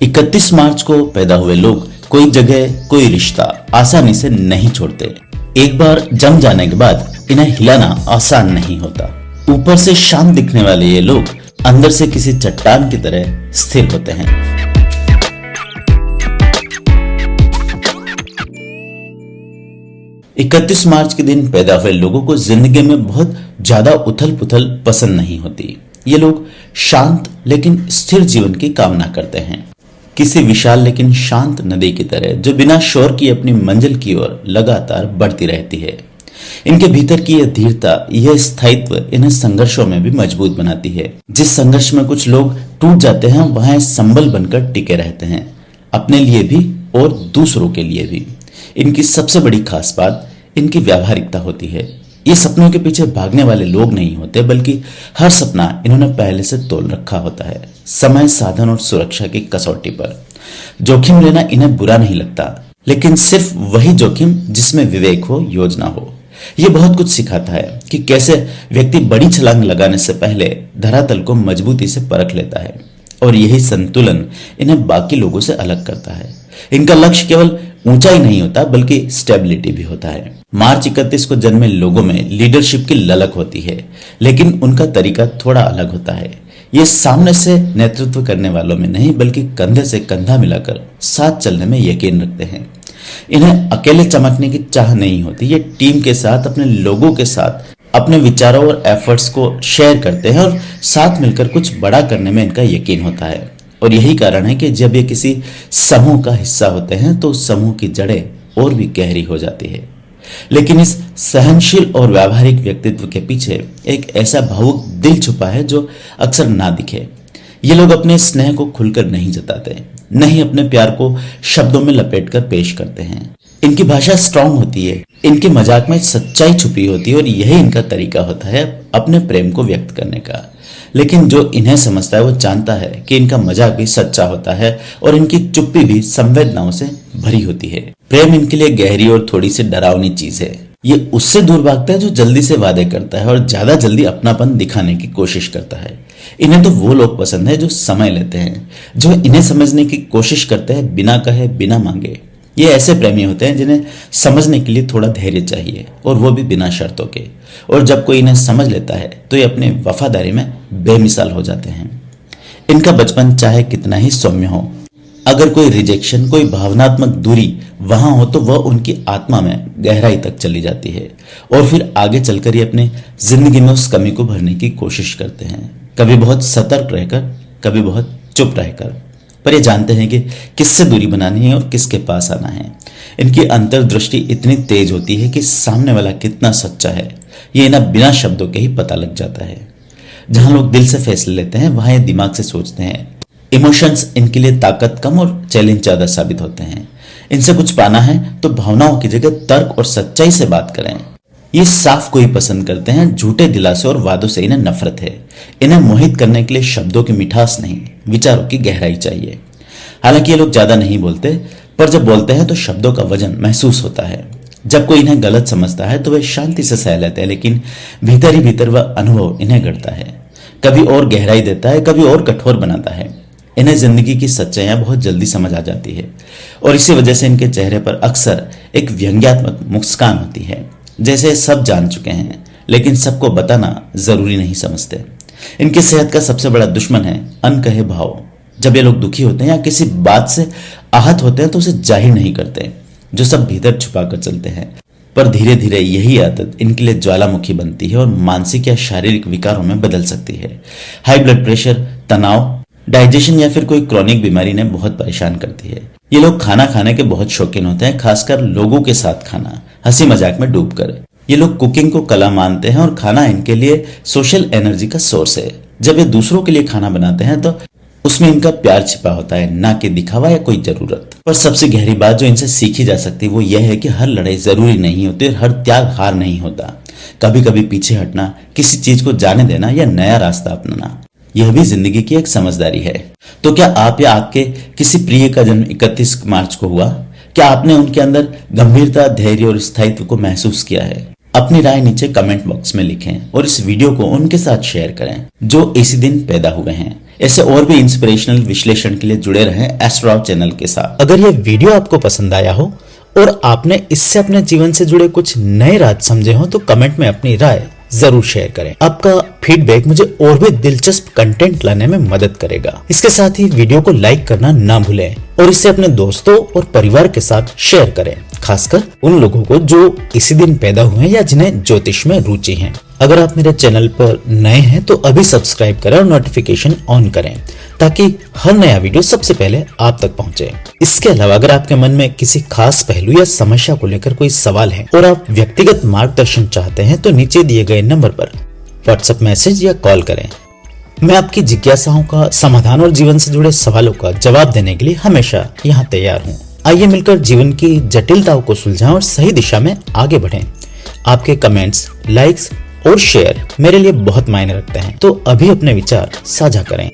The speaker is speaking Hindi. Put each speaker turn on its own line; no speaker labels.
31 मार्च को पैदा हुए लोग कोई जगह कोई रिश्ता आसानी से नहीं छोड़ते। एक बार जम जाने के बाद इन्हें हिलाना आसान नहीं होता। ऊपर से शांत दिखने वाले ये लोग अंदर से किसी चट्टान की तरह स्थिर होते हैं। इकतीस मार्च के दिन पैदा हुए लोगों को जिंदगी में बहुत ज्यादा उथल पुथल पसंद नहीं होती। ये लोग शांत लेकिन स्थिर जीवन की कामना करते हैं, किसी विशाल लेकिन शांत नदी की तरह जो बिना शोर की अपनी मंजिल की ओर लगातार बढ़ती रहती है। इनके भीतर की यह धीरता, यह स्थायित्व इन्हें संघर्षों में भी मजबूत बनाती है। जिस संघर्ष में कुछ लोग टूट जाते हैं, वहां संबल बनकर टिके रहते हैं, अपने लिए भी और दूसरों के लिए भी। इनकी सबसे बड़ी खास बात इनकी व्यावहारिकता होती है। ये सपनों के पीछे भागने वाले लोग नहीं होते, बल्कि हर सपना इन्होंने पहले से तोल रखा होता है, समय, साधन और सुरक्षा की कसौटी पर। जोखिम लेना इन्हें बुरा नहीं लगता, लेकिन सिर्फ वही जोखिम जिसमें विवेक हो, योजना हो। ये बहुत कुछ सिखाता है कि कैसे व्यक्ति बड़ी छलांग लगाने से पहले धरातल को मजबूती से परख लेता है, और यही संतुलन इन्हें बाकी लोगों से अलग करता है। इनका लक्ष्य केवल ऊंचाई नहीं होता, बल्कि स्टेबिलिटी भी होता है। मार्च 31 को जन्मे लोगों में लीडरशिप की ललक होती है, लेकिन उनका तरीका थोड़ा अलग होता है। ये सामने से नेतृत्व करने वालों में नहीं, बल्कि कंधे से कंधा मिलाकर साथ चलने में यकीन रखते हैं। इन्हें अकेले चमकने की चाह नहीं होती। ये टीम के साथ, अपने लोगों के साथ अपने विचारों और एफर्ट्स को शेयर करते हैं, और साथ मिलकर कुछ बड़ा करने में इनका यकीन होता है। और यही कारण है कि जब ये किसी समूह का हिस्सा होते हैं तो उस समूह की जड़ें और भी गहरी हो जाती है। लेकिन इस सहनशील और व्यावहारिक व्यक्तित्व के पीछे एक ऐसा भावुक दिल छुपा है जो अक्सर ना दिखे। ये लोग अपने स्नेह को खुलकर नहीं जताते, नहीं अपने प्यार को शब्दों में लपेटकर पेश करते हैं। इनकी भाषा स्ट्रांग होती है, इनके मजाक में सच्चाई छुपी होती है, और यही इनका तरीका होता है अपने प्रेम को व्यक्त करने का। लेकिन जो इन्हें समझता है वो जानता है कि इनका मजाक भी सच्चा होता है, और इनकी चुप्पी भी संवेदनाओं से भरी होती है। प्रेम इनके लिए गहरी और थोड़ी सी डरावनी चीज है। ये उससे दूर भागता है जो जल्दी से वादे करता है और ज्यादा जल्दी अपनापन दिखाने की कोशिश करता है। इन्हें तो वो लोग पसंद है जो समय लेते हैं, जो इन्हें समझने की कोशिश करते हैं बिना कहे, बिना मांगे। ये ऐसे प्रेमी होते हैं जिन्हें समझने के लिए थोड़ा धैर्य चाहिए, और वो भी बिना शर्तों के। और जब कोई इन्हें समझ लेता है तो ये अपनी वफादारी में बेमिसाल हो जाते हैं। इनका बचपन चाहे कितना ही सौम्य हो, अगर कोई रिजेक्शन, कोई भावनात्मक दूरी वहां हो तो वह उनकी आत्मा में गहराई तक चली जाती है, और फिर आगे चलकर ये अपनी जिंदगी में उस कमी को भरने की कोशिश करते हैं। कभी बहुत सतर्क रहकर, कभी बहुत चुप रहकर, पर ये जानते हैं कि किससे दूरी बनानी है और किसके पास आना है। इनकी अंतर्दृष्टि इतनी तेज होती है कि सामने वाला कितना सच्चा है ये इन्हें बिना शब्दों के ही पता लग जाता है। जहां लोग दिल से फैसले लेते हैं, वहां ये दिमाग से सोचते हैं। इमोशंस इनके लिए ताकत कम और चैलेंज ज्यादा साबित होते हैं। इनसे कुछ पाना है तो भावनाओं की जगह तर्क और सच्चाई से बात करें। ये साफ को ही पसंद करते हैं, झूठे दिलासे और वादों से इन्हें नफरत है। इन्हें मोहित करने के लिए शब्दों की मिठास नहीं, विचारों की गहराई चाहिए। हालांकि ये लोग ज्यादा नहीं बोलते, पर जब बोलते हैं तो शब्दों का वजन महसूस होता है। जब कोई इन्हें गलत समझता है तो वे शांति से सह लेते हैं, लेकिन भीतर ही भीतर वह अनुभव इन्हें गढ़ता है, कभी और गहराई देता है, कभी और कठोर बनाता है। इन्हें जिंदगी की सच्चाइयां बहुत जल्दी समझ आ जाती है, और इसी वजह से इनके चेहरे पर अक्सर एक व्यंग्यात्मक मुस्कान होती है, जैसे सब जान चुके हैं लेकिन सबको बताना जरूरी नहीं समझते। इनकी सेहत का सबसे बड़ा दुश्मन है अनकहे भाव। जब ये लोग दुखी होते हैं या किसी बात से आहत होते हैं तो उसे जाहिर नहीं करते, जो सब भीतर छुपा कर चलते हैं। पर धीरे धीरे यही आदत इनके लिए ज्वालामुखी बनती है और मानसिक या शारीरिक विकारों में बदल सकती है। हाई ब्लड प्रेशर, तनाव, डाइजेशन या फिर कोई क्रॉनिक बीमारी इन्हें बहुत परेशान करती है। ये लोग खाना खाने के बहुत शौकीन होते हैं, खासकर लोगों के साथ खाना, हंसी मजाक में डूबकर। ये लोग कुकिंग को कला मानते हैं, और खाना इनके लिए सोशल एनर्जी का सोर्स है। जब ये दूसरों के लिए खाना बनाते हैं तो उसमें इनका प्यार छिपा होता है, ना कि दिखावा या कोई जरूरत। पर सबसे गहरी बात जो इनसे सीखी जा सकती है वो यह है कि हर लड़ाई जरूरी नहीं होती और हर त्याग हार नहीं होता। कभी कभी पीछे हटना, किसी चीज को जाने देना या नया रास्ता अपनाना, यह भी जिंदगी की एक समझदारी है। तो क्या आप या आपके किसी प्रिय का जन्म 31 मार्च को हुआ? क्या आपने उनके अंदर गंभीरता, धैर्य और स्थायित्व को महसूस किया है? अपनी राय नीचे कमेंट बॉक्स में लिखें और इस वीडियो को उनके साथ शेयर करें जो इसी दिन पैदा हुए हैं। ऐसे और भी इंस्पिरेशनल विश्लेषण के लिए जुड़े रहें एस्ट्रोराव चैनल के साथ। अगर यह वीडियो आपको पसंद आया हो और आपने इससे अपने जीवन से जुड़े कुछ नए राज समझे हो तो कमेंट में अपनी राय जरूर शेयर करें। आपका फीडबैक मुझे और भी दिलचस्प कंटेंट लाने में मदद करेगा। इसके साथ ही वीडियो को लाइक करना ना भूलें और इसे अपने दोस्तों और परिवार के साथ शेयर करें, खासकर उन लोगों को जो इसी दिन पैदा हुए हैं या जिन्हें ज्योतिष में रुचि है। अगर आप मेरे चैनल पर नए हैं तो अभी सब्सक्राइब करें और नोटिफिकेशन ऑन करें ताकि हर नया वीडियो सबसे पहले आप तक पहुंचे। इसके अलावा अगर आपके मन में किसी खास पहलू या समस्या को लेकर कोई सवाल है और आप व्यक्तिगत मार्गदर्शन चाहते हैं तो नीचे दिए गए नंबर पर व्हाट्सएप मैसेज या कॉल करें। मैं आपकी जिज्ञासाओं का समाधान और जीवन से जुड़े सवालों का जवाब देने के लिए हमेशा यहाँ तैयार हूँ। आइए मिलकर जीवन की जटिलताओं को सुलझाएं और सही दिशा में आगे बढ़ें। आपके कमेंट्स, लाइक्स और शेयर मेरे लिए बहुत मायने रखते हैं, तो अभी अपने विचार साझा करें।